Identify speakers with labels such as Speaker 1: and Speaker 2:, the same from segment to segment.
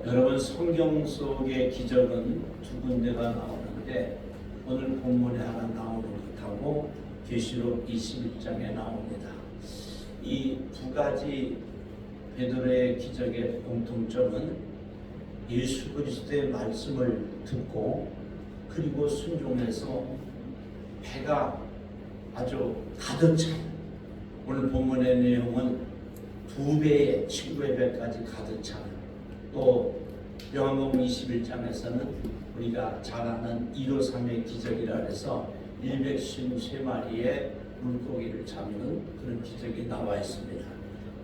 Speaker 1: 여러분, 성경 속의 기적은 두 군데가 나오는데 오늘 본문에 하나 나오는 것하고 계시록 21장에 나옵니다. 이 두 가지 베드로의 기적의 공통점은 예수 그리스도의 말씀을 듣고 그리고 순종해서 배가 아주 가득 찬, 오늘 본문의 내용은 2배의 7구의 배까지 가득 찬, 또 요한복음 21장에서는 우리가 잘 아는 153의 기적이라 해서 153마리의 물고기를 잡는 그런 기적이 나와 있습니다.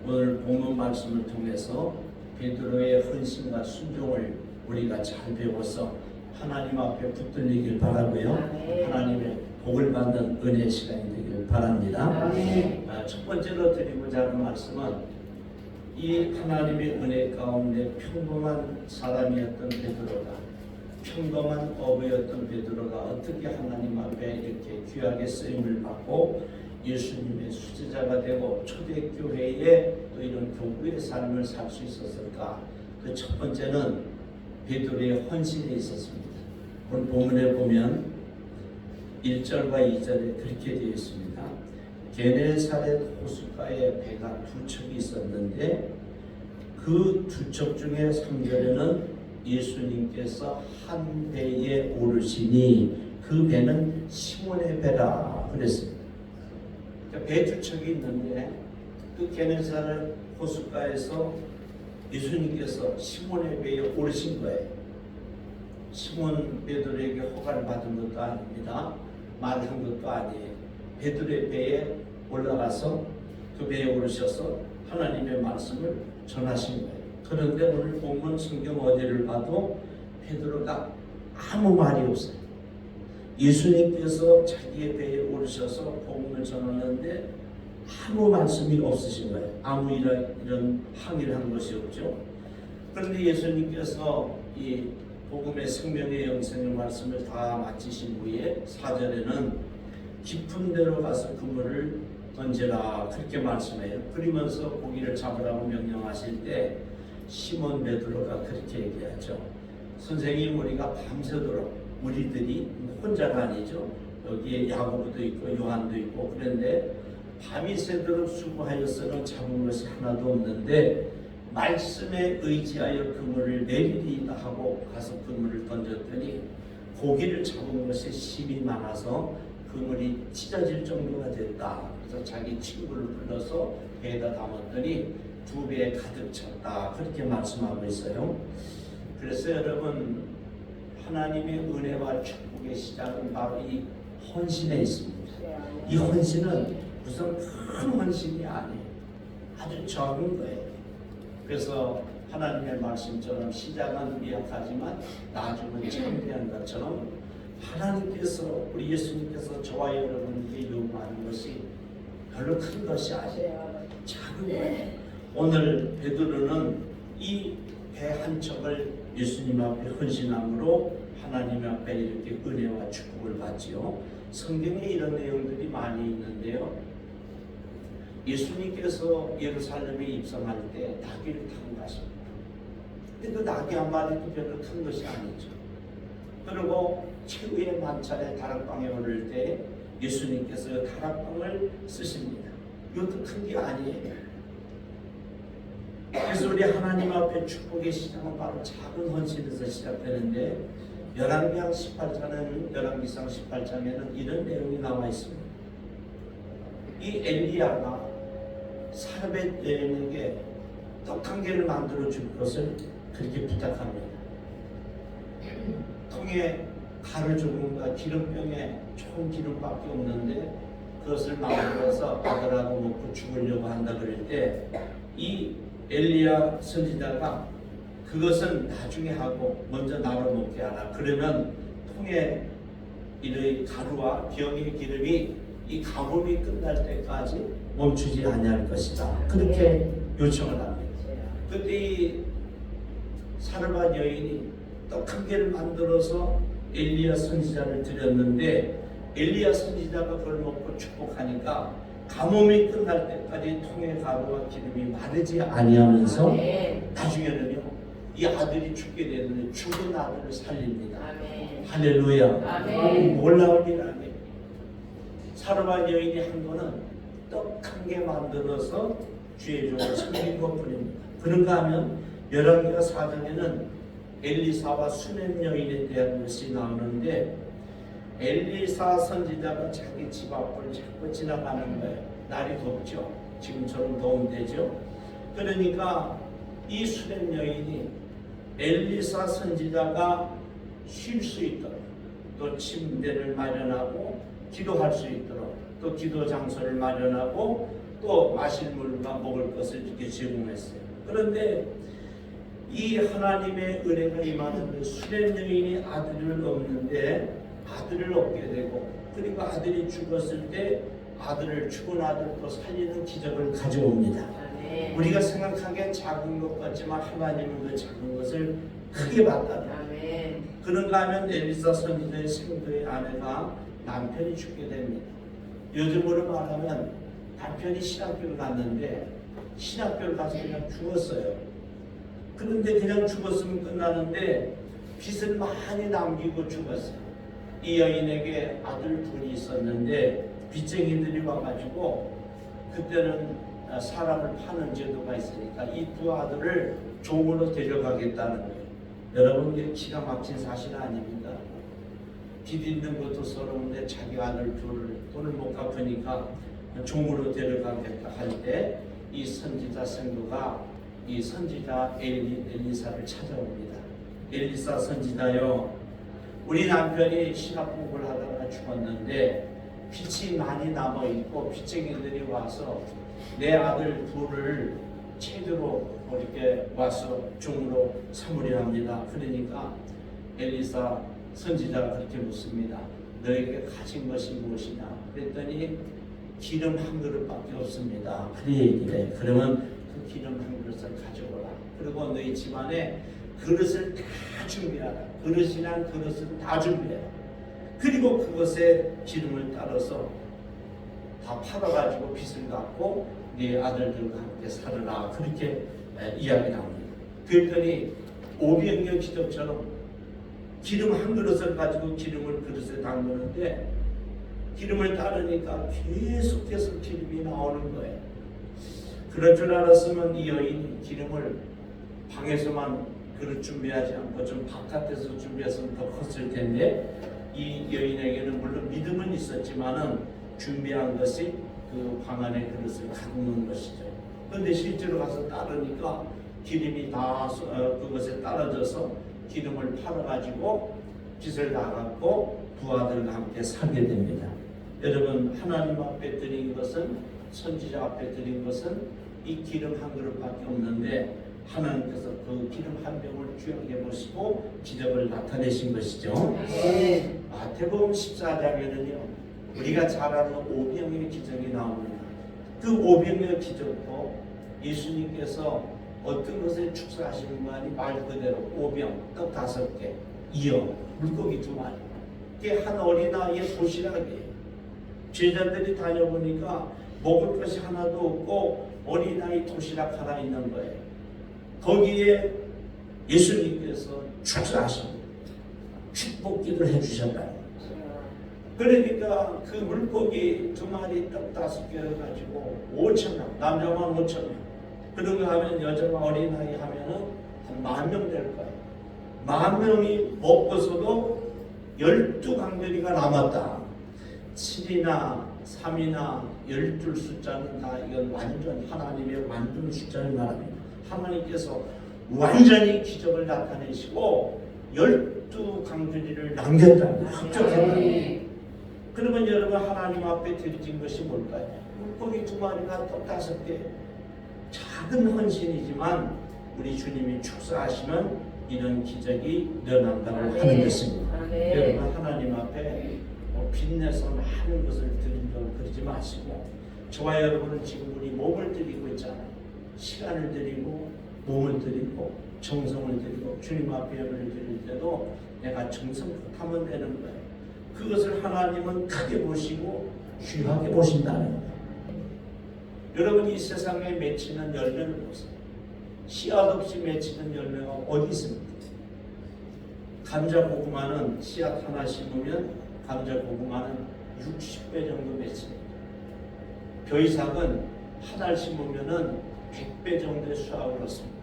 Speaker 1: 오늘 본문 말씀을 통해서 베드로의 헌신과 순종을 우리가 잘 배워서 하나님 앞에 붙들리길 바라고요. 하나님의 복을 받는 은혜 시간이 되길 바랍니다. 첫 번째로 드리고자 하는 말씀은 이 하나님의 은혜 가운데 평범한 사람이었던 베드로가, 평범한 어부였던 베드로가 어떻게 하나님 앞에 이렇게 귀하게 쓰임을 받고 예수님의 수제자가 되고 초대교회에 또 이런 교구의 삶을 살 수 있었을까? 그 첫 번째는 베드로의 헌신에 있었습니다. 오늘 본문에 보면 1절과 2절에 그렇게 되어 있습니다. 게네사렛 호숫가에 배가 두 척이 있었는데 그 두 척 중에 3절에는 예수님께서 한 배에 오르시니 그 배는 시몬의 배라 그랬습니다. 배 두 척이 있는데 그 게네사렛 호숫가에서 예수님께서 시몬의 배에 오르신 거예요. 시몬 베드로에게 허가를 받은 것도 아닙니다. 말한 것도 아니에요. 베드로의 배에 올라가서 그 배에 오르셔서 하나님의 말씀을 전하신 거예요. 그런데 오늘 본문 성경 어디를 봐도 베드로가 아무 말이 없어요. 예수님께서 자기의 배에 오르셔서 복음을 전하는데 아무 말씀이 없으신 거예요. 아무 이런 항의를 한 것이 없죠. 그런데 예수님께서 이 복음의 생명의 영생의 말씀을 다 마치신 후에 4절에는 깊은 데로 가서 그물을 던지라 그렇게 말씀해요. 그러면서 고기를 잡으라고 명령하실 때 시몬 베드로가 그렇게 얘기하죠. 선생님, 우리가 밤새도록, 우리들이 혼자가 아니죠. 여기에 야고보도 있고 요한도 있고 그런데 밤이 새도록 수고하여서는 잡은 것이 하나도 없는데 말씀에 의지하여 그물을 내리리이다 하고 가서 그물을 던졌더니 고기를 잡은 것이 힘이 많아서 그물이 찢어질 정도가 됐다. 그래서 자기 친구를 불러서 배에다 담았더니 2배에 가득 찼다. 그렇게 말씀하고 있어요. 그래서 여러분, 하나님의 은혜와 축복의 시작은 바로 이 헌신에 있습니다. 이 헌신은 무슨 큰 헌신이 아니에요. 아주 적은 거예요. 그래서 하나님의 말씀처럼 시작은 미약하지만 나중은 창대한 것처럼 하나님께서, 우리 예수님께서 저와 여러분에게 요구하는 것이 별로 큰 것이 아니에요. 작은 거예요. 오늘 베드로는 이 배 한 척을 예수님 앞에 헌신함으로 하나님 앞에 이렇게 은혜와 축복을 받지요. 성경에 이런 내용들이 많이 있는데요. 예수님께서 예루살렘에 입성할 때 나귀를 타고 가십니다. 근데 그 나귀 한 마리도 별로 큰 것이 아니죠. 그리고 최후의 만찬에 다락방에 오를 때 예수님께서 다락방을 쓰십니다. 이것도 큰 게 아니에요. 그래서 우리 하나님 앞에 축복의 시작은 바로 작은 헌신에서 시작되는데 열왕기상 18장에는 이런 내용이 나와 있습니다. 이 엘리야가 사렙 여인에게 떡 한 개를 만들어 줄 것을 그렇게 부탁합니다. 통에 가루 조금과 기름병에 좋은 기름밖에 없는데 그것을 만들어서 아들하고 먹고 죽으려고 한다 그럴 때 이 엘리야 선지자가 그것은 나중에 하고 먼저 나로 먹게 하라. 그러면 통에 이 가루와 병의 기름이 이 가뭄이 끝날 때까지 멈추지 아니할 것이다. 그렇게 요청을 합니다. 그때 이 사르밧 여인이 떡 한 개를 만들어서 엘리야 선지자를 드렸는데 엘리야 선지자가 그걸 먹고 축복하니까 가뭄이 끝날 때까지 통의 가루와 기름이 마르지 아니하면서 나중에는요 이 아들이 죽게 되는데 죽은 아들을 살립니다.
Speaker 2: 아멘.
Speaker 1: 할렐루야.
Speaker 2: 아멘.
Speaker 1: 놀라운 일 아니에요. 사르밧 여인이 한 거는 떡 한 개 만들어서 주의 종을 섬긴 것뿐입니다. 그런가 하면 열왕기하 4장에는 엘리사와 수넴 여인에 대한 것이 나오는데 엘리사 선지자가 자기 집 앞을 자꾸 지나가는 거예요. 날이 덥죠. 지금처럼 더운 데죠. 그러니까 이 수넴 여인이 엘리사 선지자가 쉴 수 있도록 또 침대를 마련하고 기도할 수 있도록 또 기도 장소를 마련하고 또 마실 물과 먹을 것을 이렇게 제공했어요. 그런데 이 하나님의 은혜가 임하는 수렘 여인이 아들을 얻는데 아들을 얻게 되고 그리고 아들이 죽었을 때 아들을 죽은 아들도 살리는 기적을 가져옵니다.
Speaker 2: 아멘.
Speaker 1: 우리가 생각하기엔 작은 것 같지만 하나님은 그 작은 것을 크게 봤다는 거예요.
Speaker 2: 아멘.
Speaker 1: 그런가 하면 엘리사 선지자의 생도의 아내가 남편이 죽게 됩니다. 요즘으로 말하면 남편이 신학교를 갔는데 신학교를 가서 그냥 죽었어요. 그런데 그냥 죽었으면 끝나는데 빚을 많이 남기고 죽었어요. 이 여인에게 아들 둘이 있었는데 빚쟁이들이 와가지고 그때는 사람을 파는 제도가 있으니까 이 두 아들을 종으로 데려가겠다는 거예요. 여러분 이게 기가 막힌 사실 아닙니까? 빚 있는 것도 서러운데 자기 아들 둘을 돈을 못 갚으니까 종으로 데려가겠다 할 때 이 선지자 생도가 이 선지자 엘리사를 찾아옵니다. 엘리사 선지자요, 우리 남편이 신학 공부를 하다가 죽었는데 빚이 많이 남아 있고 빚쟁이들이 와서 내 아들 둘을 체주로 이렇게 와서 종으로 삼으려 합니다. 그러니까 엘리사 선지자가 그렇게 묻습니다. 너에게 가진 것이 무엇이냐? 그랬더니 기름 한 그릇밖에 없습니다. 그래 얘기해. 그러면 그 기름 한 그릇을 가져오라. 그리고 너희 집안에 그릇을 다 준비하라. 그릇이란 그릇을 다 준비해라. 그리고 그것에 기름을 따라서 다 팔아가지고 빚을 갚고 네 아들들과 함께 살으라. 그렇게 이야기 나옵니다. 그랬더니 오병이어 기적처럼 기름 한 그릇을 가지고 기름을 그릇에 담그는데 기름을 따르니까 계속해서 기름이 나오는 거예요. 그럴 줄 알았으면 이 여인이 기름을 방에서만 그릇 준비하지 않고 좀 바깥에서 준비했으면 더 컸을 텐데 이 여인에게는 물론 믿음은 있었지만은 준비한 것이 그 방 안에 그릇을 가두는 것이죠. 그런데 실제로 가서 따르니까 기름이 다 그것에 따라져서 기름을 팔아가지고 빚을 다 갚고 두 아들과 함께 살게 됩니다. 여러분 하나님 앞에 드린 것은 선지자 앞에 드린 것은 이 기름 한 그릇밖에 없는데 하나님께서 그 기름 한 병을 귀하게 보시고 기적을 나타내신 것이죠.
Speaker 2: 네.
Speaker 1: 마태복음 14장에는요 우리가 잘 아는 오병이어 기적이 나옵니다. 그 오병이어 기적도 예수님께서 어떤 것을 축사하시는 거 아니 말 그대로 오병, 떡 5개, 이어, 물고기 2마리. 이게 한 어린아이의 도시락이에요. 제자들이 다녀보니까 먹을 것이 하나도 없고 어린아이 도시락 하나 있는 거예요. 거기에 예수님께서 축사하십니다. 축복기를 해주셨다. 그러니까 그 물고기 2마리 떡 5개를 가지고 5,000명, 남자만 5,000명. 그런가 하면 여자와 어린아이 하면은 한 10,000명 될 거예요. 10,000명이 먹고서도 12강들이가 남았다. 7이나 3이나 12 숫자는 다 이건 완전 하나님의 완전 숫자를 말합니다. 하나님께서 완전히 기적을 나타내시고 12강들이를 남겼다. 합격했다. 그러면 여러분 하나님 앞에 드려진 것이 뭘까요? 물고기 2마리가 떡 5개. 작은 헌신이지만 우리 주님이 축사하시면 이런 기적이 일어난다고 하는 것입니다. 여러분 하나님 앞에 빚내서 많은 것을 드린다고 그러지 마시고 저와 여러분은 지금 우리 몸을 드리고 있잖아요. 시간을 드리고 몸을 드리고 정성을 드리고 주님 앞에 예물을 드릴 때도 내가 정성껏 하면 되는 거예요. 그것을 하나님은 크게 보시고 귀하게 보신다는 거예요. 여러분 이 세상에 맺히는 열매를 보세요. 씨앗 없이 맺히는 열매가 어디 있습니까? 감자 고구마는 씨앗 하나 심으면 감자 고구마는 60배 정도 맺힙니다. 벼이삭은 하나 심으면은 100배 정도의 수확을 얻습니다.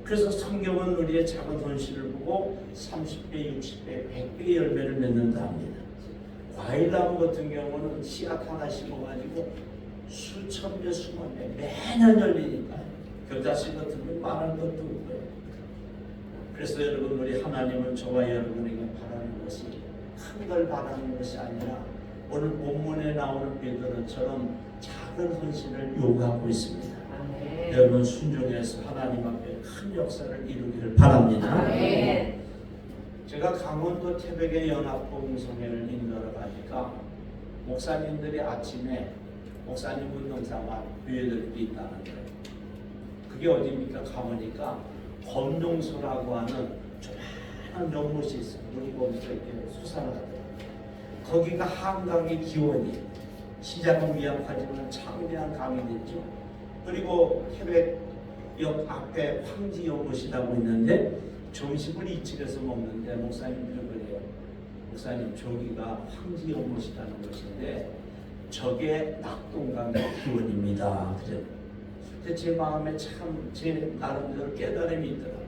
Speaker 1: 그래서 성경은 우리의 작은 손실을 보고 30배, 60배, 100배 열매를 맺는다 합니다. 과일나무 같은 경우는 씨앗 하나 심어가지고 수천 배, 수만 배 매년 열리니까 겨자씨 같은 건 말할 것도 없고요. 그래서 여러분, 우리 하나님은 저와 여러분에게 바라는 것이 큰 걸 바라는 것이 아니라 오늘 본문에 나오는 베드로처럼 작은 헌신을 요구하고 있습니다. 아멘. 여러분, 순종해서 하나님 앞에 큰 역사를 이루기를 바랍니다. 아멘. 제가 강원도 태백의 연합복음성회를 인도하러 가니까 목사님들이 아침에 목사님 운동삼아 교회들이 있다는 거예요. 그게 어디입니까? 가보니까 검룡소라고 하는 조그마한 연못이 있어요. 우리 거기서 이렇게 수산을 하더라고요. 거기가 한강의 기원이 시작은 미약하지만 창대한 강이 됐죠. 그리고 태백역 앞에 황지연못이라고 있는데 점심을 이쪽에서 먹는데 목사님들이 그래요. 목사님, 저기가 황지연못이라는 것인데 저게 낙동강의 기원입니다. 그래서 제 마음에 참 제 나름대로 깨달음이 있더라고요.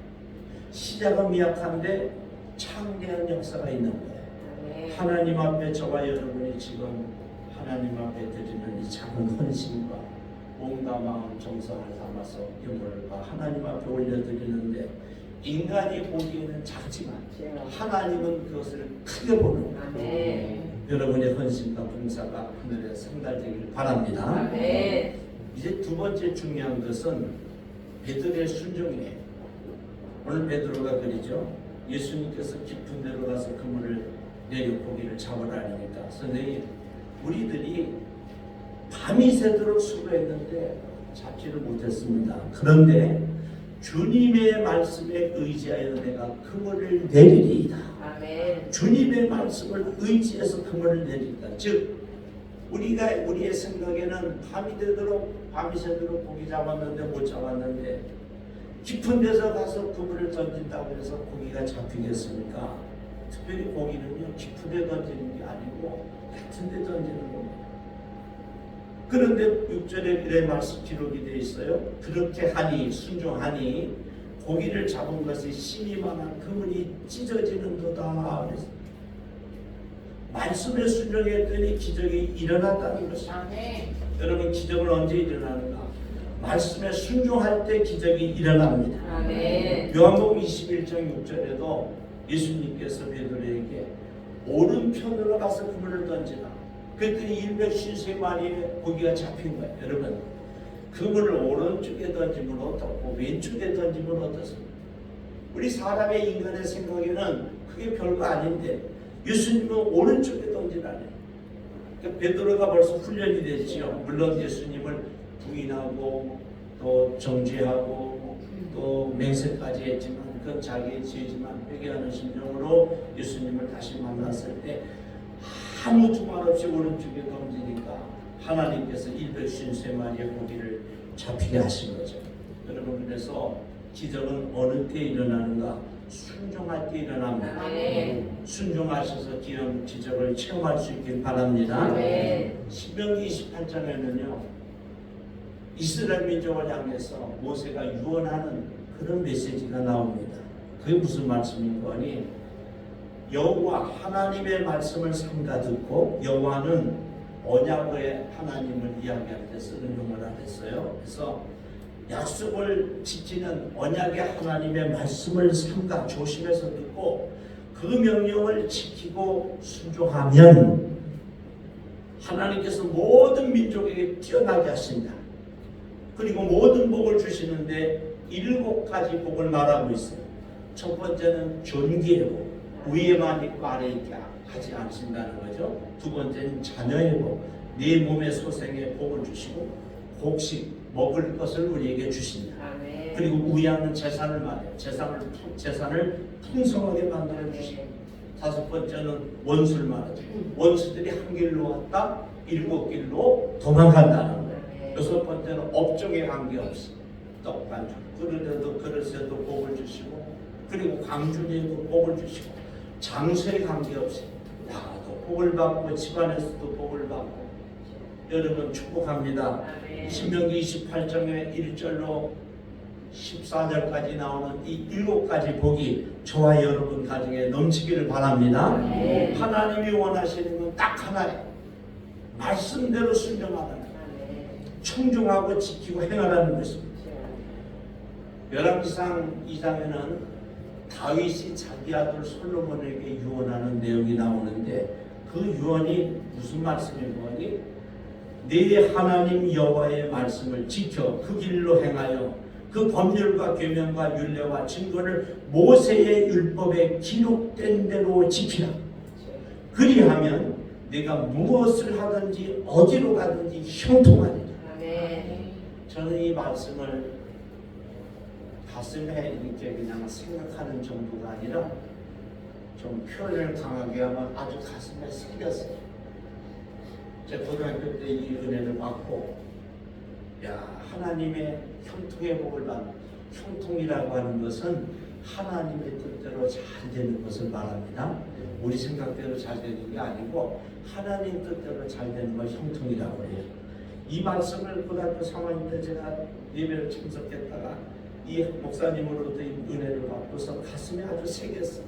Speaker 1: 시작은 미약한데 창대한 역사가 있는 거예요. 하나님 앞에 저와 여러분이 지금 하나님 앞에 드리는 이 작은 헌신과 몸과 마음 정성을 담아서 유물과 하나님 앞에 올려드리는데 인간이 보기에는 작지만 하나님은 그것을 크게 보는 거예요. 여러분의 헌신과 봉사가 하늘에 상달되길 바랍니다. 이제 두 번째 중요한 것은 베드로의 순종이에요. 오늘 베드로가 그러죠. 예수님께서 깊은 데로 가서 그물을 내려 고기를 잡으라 하니까 선생님, 우리들이 밤이 새도록 수고했는데 잡지를 못했습니다. 그런데 주님의 말씀에 의지하여 내가 그물을 내리리이다. 아멘. 주님의 말씀을 의지해서 그물을 내리리이다. 즉 우리의 생각에는 밤이 새도록 고기 잡았는데 못 잡았는데 깊은 데서 가서 그물을 던진다고 해서 고기가 잡히겠습니까? 특별히 고기는요, 깊은 데 던지는 게 아니고 얕은 데 던지는 겁니다. 그런데 6절에 이런 말씀 기록이 되어 있어요. 그렇게 하니, 순종하니 고기를 잡은 것이 심이 많아 그물이 찢어지는도다. 말씀에 순종했더니 기적이 일어났다는 것입니다. 여러분, 기적은 언제 일어나는가? 말씀에 순종할 때 기적이 일어납니다. 요한복음 21장 6절에도 예수님께서 베드로에게 오른편으로 가서 그물을 던지라. 그랬더니 153마리의 고기가 잡힌 거예요. 여러분, 그물을 오른쪽에 던지면 어떻고 왼쪽에 던지면 어떻습니까? 우리 사람의 인간의 생각에는 그게 별거 아닌데 예수님은 오른쪽에 던지라네. 그러니까 베드로가 벌써 훈련이 됐지요. 물론 예수님을 부인하고 또 정죄하고 또 맹세까지 했지만 그건 자기의 죄지만 회개하는 심정으로 예수님을 다시 만났을 때 아무 두말 없이 오른쪽에 던지니까 하나님께서 153마리의 고기를 잡히게 하신 거죠. 여러분, 그래서 기적은 어느 때 일어나는가? 순종할 때 일어납니다. 순종하셔서 기적을 체험할 수 있길 바랍니다. 신명기 28장에는요 이스라엘 민족을 향해서 모세가 유언하는 그런 메시지가 나옵니다. 그게 무슨 말씀인가 하니 여호와 하나님의 말씀을 삼가 듣고, 여호와는 언약의 하나님을 이야기할 때 쓰는 용어를 했어요. 그래서 약속을 지키는 언약의 하나님의 말씀을 삼가 조심해서 듣고 그 명령을 지키고 순종하면 하나님께서 모든 민족에게 뛰어나게 하신다. 그리고 모든 복을 주시는데 7가지 복을 말하고 있어요. 첫 번째는 존귀하고 위에만 있고 아래 있게 하지 않으신다는 거죠. 두 번째는 자녀의 복, 네 몸의 소생의 복을 주시고 곡식 먹을 것을 우리에게 주신다. 아멘. 그리고 우양은 재산을 말해요. 재산을 풍성하게 만들어 주시고, 다섯 번째는 원수를 말하죠. 원수들이 한 길로 왔다 7길로 도망간다는 거예요. 여섯 번째는 업종에 관계없이 떡반죽 그릇에도 그릇에도 복을 주시고, 그리고 광주에도 복을 주시고, 장소에 관계없이 나도 복을 받고 집안에서도 복을 받고. 여러분 축복합니다. 신명기 28장의 1절로 14절까지 나오는 이 7가지 복이 저와 여러분 가정에 넘치기를 바랍니다. 하나님이 원하시는 건 딱 하나예요. 말씀대로 순종하라는, 청중하고 지키고 행하라는 것입니다. 열왕기상 2장에는 다윗이 자기 아들 솔로몬에게 유언하는 내용이 나오는데, 그 유언이 무슨 말씀인 거니? 네 하나님 여호와의 말씀을 지켜 그 길로 행하여 그 법률과 계명과 율례와 증거를 모세의 율법에 기록된 대로 지키라. 그리하면 내가 무엇을 하든지 어디로 가든지 형통하리라. 저는 이 말씀을 가슴에 이렇게 그냥 생각하는 정도가 아니라 좀 표현을 강하게 하면 아주 가슴에 새겼어요. 제가 고등학교 때 이 은혜를 받고, 야, 하나님의 형통의 복을 받는, 형통이라고 하는 것은 하나님의 뜻대로 잘 되는 것을 말합니다. 우리 생각대로 잘 되는 게 아니고 하나님 뜻대로 잘 되는 걸 형통이라고 해요. 이 말씀을 고등학교 3학년 때 제가 예배를 참석했다가 이 목사님으로부터 이 은혜를 받고서 가슴에 아주 새겼어요.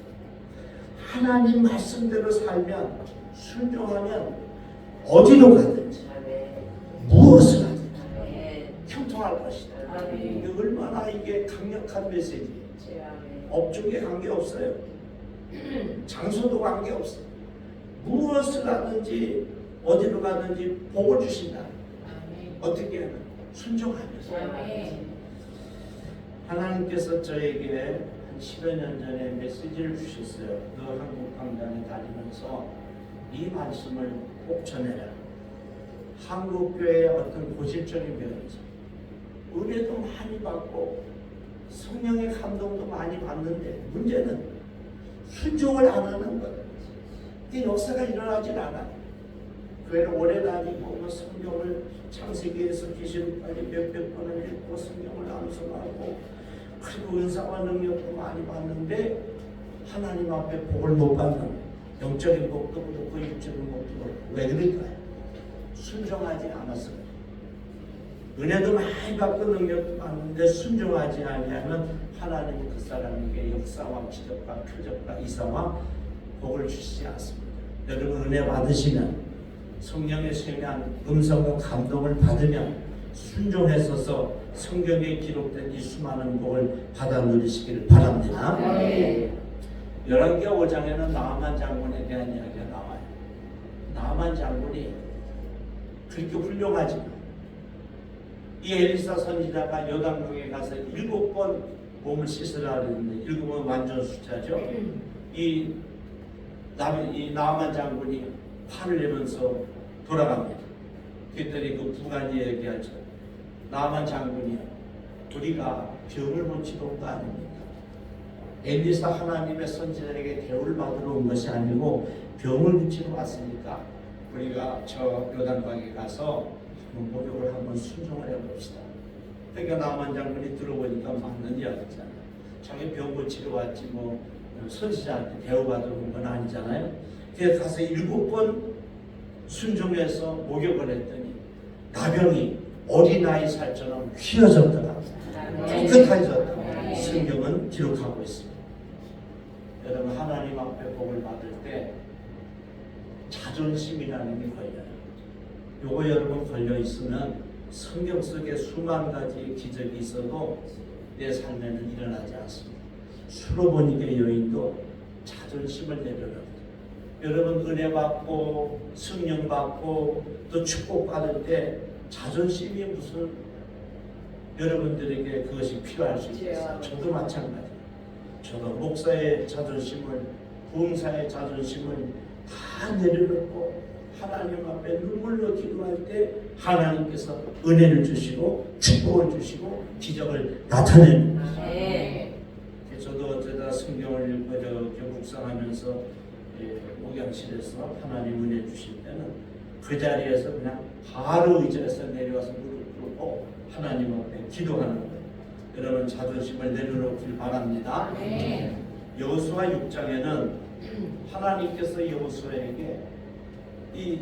Speaker 1: 하나님 말씀대로 살면, 순종하면 어디로 가든지 무엇을 하든지 형통할 것이다. 이게 얼마나 이게 강력한 메시지예요. 업종에 관계없어요. 장소도 관계없어요. 무엇을 하든지 어디로 가든지 복을 주신다. 어떻게 하면? 순종하면서. 하나님께서 저에게 한 10여 년 전에 메시지를 주셨어요. 너 한국 광장에 다니면서 이 말씀을 꼭 전해라. 한국교회의 어떤 고질적인 면에서 은혜도 많이 받고 성령의 감동도 많이 받는데, 문제는 순종을 안 하는 거예요. 이 역사가 일어나질 않아요. 교회를 오래 다니고 뭐 성경을 창세기에서 계시록까지 몇백 번을 읽고 성경을 암송하고, 그리고 은사와 능력도 많이 받는데 하나님 앞에 복을 못 받는, 영적인 복도 그렇고 육적인 복도 그렇고. 왜 그럴까요? 순종하지 않았어요. 은혜도 많이 받고 능력도 받는데 순종하지 아니하면 하나님은 그 사람에게 역사와 기적과 표적과 이사와 복을 주시지 않습니다. 여러분, 은혜 받으시면, 성령의 세미한 음성과 감동을 받으면 순종해서서 성경에 기록된 이 수많은 복을 받아 누리시기를 바랍니다. 열왕기하 5장에는 나아만 장군에 대한 이야기가 나와요. 나아만 장군이 그렇게 훌륭하지만 이 엘리사 선지자가 요단강에 가서 7번 몸을 씻으라 그랬는데, 7번 완전 숫자죠. 이 나아만 장군이 화를 내면서 돌아갑니다. 그랬더니 그 두 가지 얘기하죠. 나아만 장군이, 우리가 병을 고치러 온 거 아닙니까? 엘리사 하나님의 선지자에게 대우를 받으러 온 것이 아니고 병을 고치러 왔으니까 우리가 저 요단강에 가서 목욕을 한번 순종을 해봅시다. 그러니까 나아만 장군이 들어보니까 맞는 이야기잖아요. 자기 병 고치러 왔지 뭐 선지자한테 대우받으러 온 건 아니잖아요. 그래서 가서 7번 순종해서 목욕을 했더니 나병이 어린아이 살처럼 휘어졌더라. 깨끗해졌다. 성경은 기록하고 있습니다. 여러분, 하나님 앞에 복을 받을 때 자존심이라는 게 걸려요. 요거 여러분 걸려 있으면 성경 속에 수만 가지의 기적이 있어도 내 삶에는 일어나지 않습니다. 수로보니게 여인도 자존심을 내려놓고, 여러분 은혜 받고 성령 받고 또 축복 받을 때 자존심이 무슨 여러분들에게 그것이 필요할 수 있어요. 저도 마찬가지. 저도 목사의 자존심을, 부흥사의 자존심을 다 내려놓고 하나님 앞에 눈물로 기도할 때 하나님께서 은혜를 주시고 축복을 주시고 기적을 나타냅니다. 저도 어쩌다 성경을 읽고 이렇게 묵상하면서 목양실에서 하나님 은혜 주실 때는 그 자리에서 그냥 바로 의자에서 내려와서 무릎 꿇고 하나님 앞에 기도하는 거예요. 여러분 자존심을 내려놓길 바랍니다. 여호수아 6장에는 하나님께서 여호수아에게 이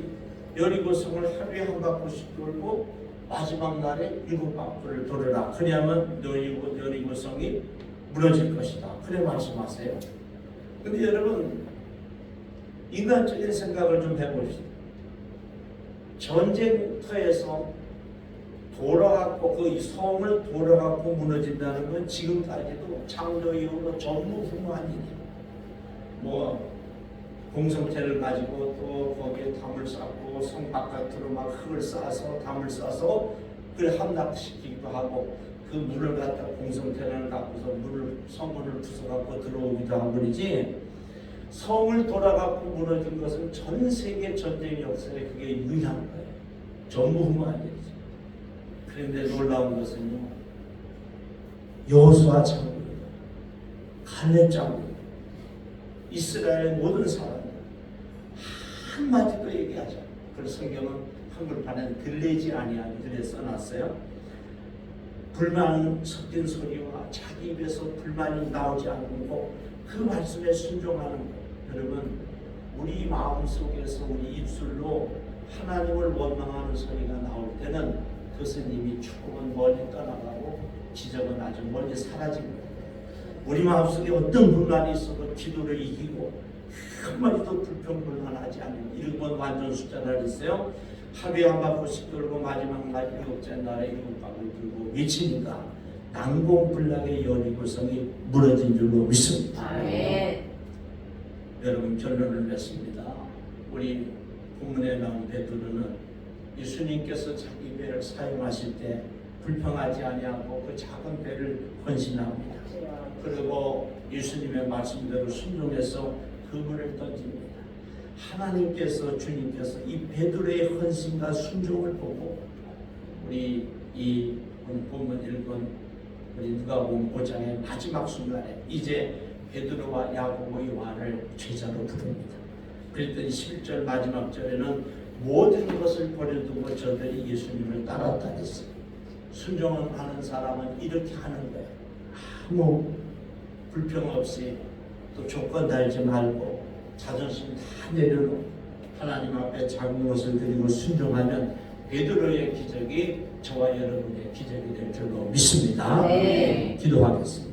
Speaker 1: 여리고성을 하루에 한 바퀴씩 돌고 마지막 날에 7바퀴를 돌으라. 그래야만 여리고성이 무너질 것이다. 그래 말씀하세요. 근데 여러분 인간적인 생각을 좀 해봅시다. 전쟁터에서 돌아가고 그 성을 돌아가고 무너진다는 건 지금까지도 창조 이후로 전무후무한 일이에요. 뭐 공성체를 가지고 또 거기에 담을 쌓고 성 바깥으로 막 흙을 쌓아서 담을 쌓아서 그걸 함락시키기도 하고 그 문을 갖다 공성체를 갖고서 성문을 부숴갖고 들어오기도 하고 그러지. 성을 돌아가고 무너진 것은 전 세계 전쟁 역사에 그게 유의한 거예요. 전무후무한 일이죠. 그런데 놀라운 것은요, 여호수아 장군, 갈렙 장군, 이스라엘 모든 사람들 한마디도 얘기하지 않아요. 그래서 성경은 한글판에 들리지 아니하니 그래 써놨어요. 불만 섞인 소리와 자기 입에서 불만이 나오지 않고 그 말씀에 순종하는 거예요. 여러분 우리 마음속에서 우리 입술로 하나님을 원망하는 소리가 나올 때는 그것은 이미 축복은 멀리 떠나가고 기적은 아주 멀리 사라진 거예요. 우리 마음속에 어떤 불만이 있어도 기도를 이기고 한마디도 불평불만하지 않는 이런 건 완전 숫자를 했어요. 하루에 한 바퀴씩 돌고 마지막 날 7째 날에 7바퀴를 들고 외치니까 난공불락의 여리고성이 무너진 줄로 믿습니다. 아멘. 여러분 결론을 냈습니다. 우리 본문에 나온 베드로는 예수님께서 자기 배를 사용하실 때 불평하지 아니하고 그 작은 배를 헌신합니다. 그리고 예수님의 말씀대로 순종해서 그물을 던집니다. 하나님께서 주님께서 이 베드로의 헌신과 순종을 보고 우리 이 본문 읽은 우리 누가복음 5장의 마지막 순간에 이제 베드로와 야고보 요한을 제자로 부릅니다. 그랬더니 11절 마지막 절에는 모든 것을 버려두고 저들이 예수님을 따랐다 했어요. 순종하는 사람은 이렇게 하는 거예요. 아무 불평 없이 또 조건 달지 말고 자존심 다 내려놓고 하나님 앞에 작은 것을 드리고 순종하면 베드로의 기적이 저와 여러분의 기적이 될 줄로 믿습니다. 네. 기도하겠습니다.